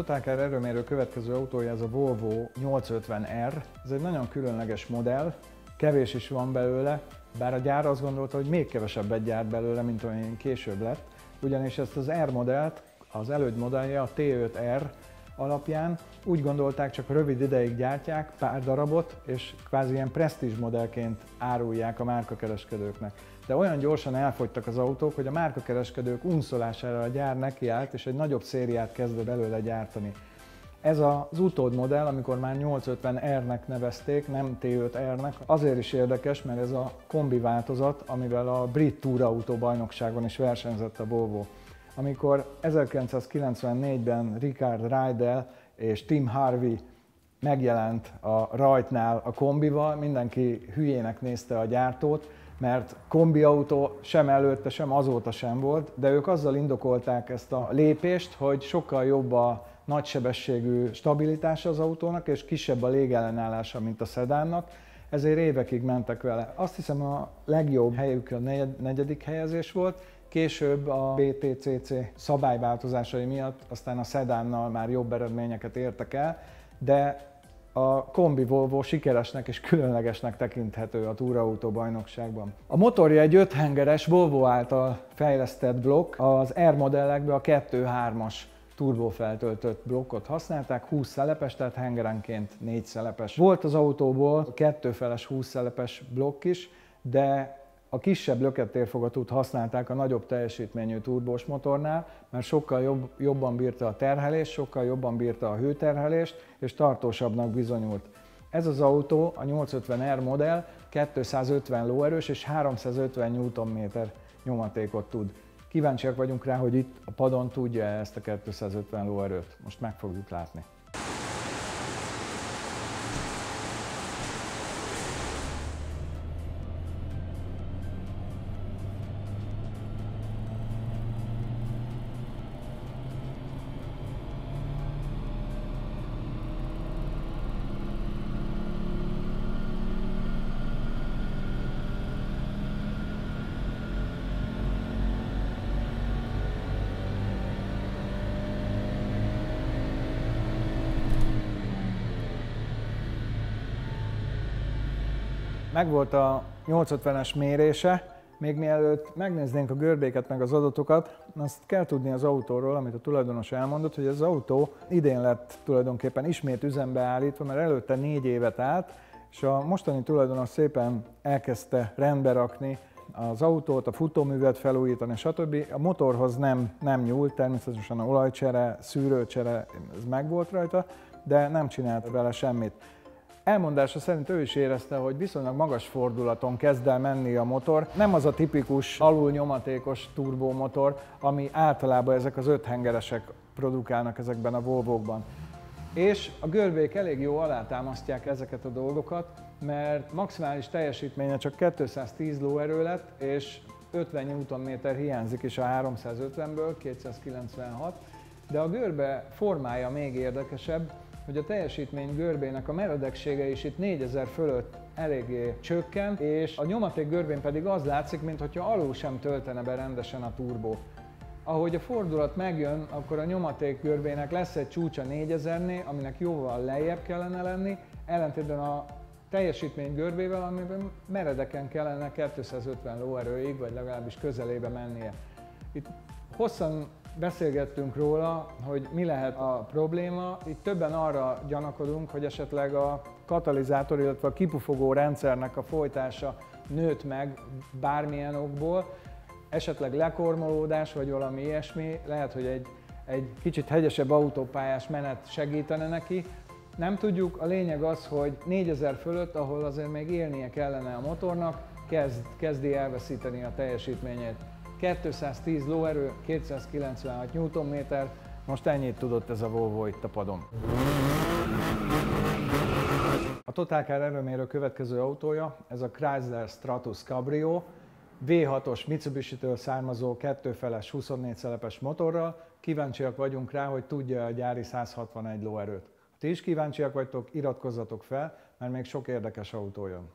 Total Car erőmérő következő autója ez a Volvo 850R. Ez egy nagyon különleges modell, kevés is van belőle, bár a gyár azt gondolta, hogy még kevesebbet gyárt belőle, mint amilyen később lett. Ugyanis ezt az R modellt, az előd modellje, a T5R alapján úgy gondolták, csak rövid ideig gyártják, pár darabot, és kvázi ilyen presztízs modellként árulják a márkakereskedőknek. De olyan gyorsan elfogytak az autók, hogy a márkakereskedők unszolására a gyár nekiállt, és egy nagyobb szériát kezdett belőle gyártani. Ez az utódmodell, amikor már 850R-nek nevezték, nem T5R-nek, azért is érdekes, mert ez a kombi változat, amivel a brit túrautó bajnokságon is versenyzett a Volvo. Amikor 1994-ben Richard Rydell és Tim Harvey megjelent a rajtnál a kombival, mindenki hülyének nézte a gyártót, mert kombiautó sem előtte, sem azóta sem volt, de ők azzal indokolták ezt a lépést, hogy sokkal jobb a nagysebességű stabilitása az autónak, és kisebb a légellenállása, mint a szedánnak, ezért évekig mentek vele. Azt hiszem a legjobb helyük a negyedik helyezés volt, később a BTCC szabályváltozásai miatt aztán a szedánnal már jobb eredményeket értek el, de a kombi Volvo sikeresnek és különlegesnek tekinthető a túrautó bajnokságban. A motorja egy 5 hengeres Volvo által fejlesztett blokk, az R modellekben a 2.3-as turbofeltöltött blokkot használták, 20 szelepes, tehát hengerenként 4 szelepes. Volt az autóból kettőfeles 20 szelepes blokk is, de a kisebb lökettérfogatót használták a nagyobb teljesítményű turbós motornál, mert sokkal jobban bírta a terhelést, sokkal jobban bírta a hőterhelést, és tartósabbnak bizonyult. Ez az autó, a 850R modell 250 lóerős és 350 Nm nyomatékot tud. Kíváncsiak vagyunk rá, hogy itt a padon tudja ezt a 250 lóerőt. Most meg fogjuk látni. Megvolt a 850-es mérése, még mielőtt megnéznénk a görbéket meg az adatokat, azt kell tudni az autóról, amit a tulajdonos elmondott, hogy az autó idén lett tulajdonképpen ismét üzembe állítva, mert előtte 4 évet állt, és a mostani tulajdonos szépen elkezdte rendbe rakni az autót, a futóművet felújítani, stb. A motorhoz nem nyúlt, természetesen a olajcsere, szűrőcsere, ez megvolt rajta, de nem csinált vele semmit. Elmondása szerint ő is érezte, hogy viszonylag magas fordulaton kezd el menni a motor. Nem az a tipikus alulnyomatékos turbomotor, ami általában ezek az 5 hengeresek produkálnak ezekben a Volvókban. És a görbék elég jó alátámasztják ezeket a dolgokat, mert maximális teljesítménye csak 210 lóerő lett, és 50 Nm hiányzik is a 350-ből, 296, de a görbe formája még érdekesebb, hogy a teljesítmény görbének a meredeksége is itt 4000 fölött eléggé csökken, és a nyomaték görbén pedig az látszik, mintha alul sem töltene be rendesen a turbó. Ahogy a fordulat megjön, akkor a nyomaték görbének lesz egy csúcsa 4000-nél, aminek jóval lejjebb kellene lenni, ellentétben a teljesítmény görbével, amiben meredeken kellene 250 lóerőig, vagy legalábbis közelébe mennie. Itt hosszan beszélgettünk róla, hogy mi lehet a probléma. Itt többen arra gyanakodunk, hogy esetleg a katalizátor, illetve a kipufogó rendszernek a folytása nőtt meg bármilyen okból, esetleg lekormolódás vagy valami ilyesmi, lehet, hogy egy kicsit hegyesebb autópályás menet segítene neki. Nem tudjuk, a lényeg az, hogy 4000 fölött, ahol azért még élnie kellene a motornak, kezdi elveszíteni a teljesítményét. 210 lóerő, 296 Nm, most ennyit tudott ez a Volvo itt a padon. A Total Car erőmérő következő autója, ez a Chrysler Stratus Cabrio, V6-os Mitsubishi-től származó kettőfeles 24 szelepes motorral. Kíváncsiak vagyunk rá, hogy tudja a gyári 161 lóerőt. Ha ti is kíváncsiak vagytok, iratkozzatok fel, mert még sok érdekes autó jön.